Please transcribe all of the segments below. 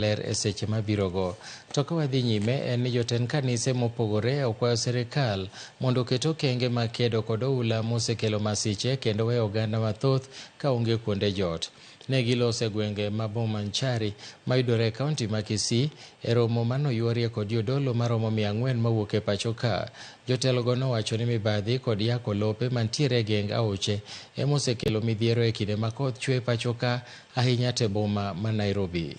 ler eseche mabirogo. To ka wadhi nyime en ni jotend kanise mopogore okwayo sirikal mondo oket okenge makedo kod oula mosekelo masiche kendo weyo oganda mathoth ka onge kuonde jot. Ne gilose gwenge ma Bomanchari mayudore e kaunti ma Kisii e romo manoyuorie kod jodolo maromo 400 mawuok e pacho ka. Jotelogo nowacho ni mibadhi kod yako lope mantiere e geng aoche emosekelo midhiero e kinde ma koth chwe e pacho ka, ahinya te boma ma Nairobi.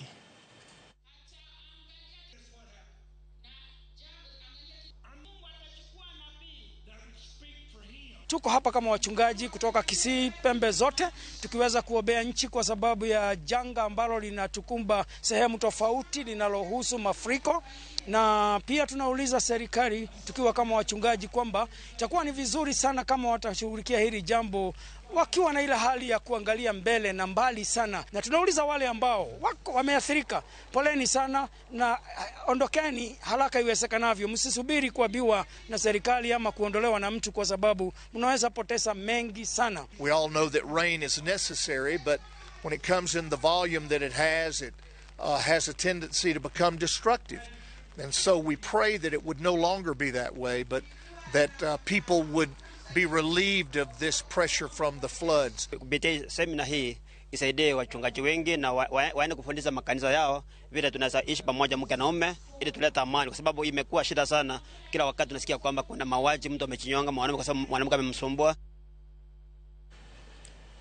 Tuko hapa kama wachungaji kutoka Kisii pembe zote tukiweza kuombea nchi kwa sababu ya janga ambalo linatukumba sehemu tofauti linalohusu mafuriko, na pia tunauliza serikali tukiwa kama wachungaji kwamba itakuwa ni vizuri sana kama watashughulikia hili jambo wakiwa na ile hali ya kuangalia mbele na mbali sana. Na tunauliza wale ambao wako wameathirika, poleni sana na ondokeni haraka iwezekanavyo. Msisubiri kuambiwa na serikali ama kuondolewa na mtu kwa sababu mnaweza poteza mengi sana. We all know that rain is necessary, but when it comes in the volume that it has a tendency to become destructive. And so we pray that it would no longer be that way, but that people would be relieved of this pressure from the floods. Kupitia semina hii isaidie wachungaji wengi na waende kufundisha makanisa yao vile tunaweza ishi pamoja mke na mume ili tulete amani, kwa sababu imekuwa shida sana. Kila wakati tunasikia kwamba kuna mauaji, mtu amechinyonga mwanamke kwa sababu mwanamke amemsumbua.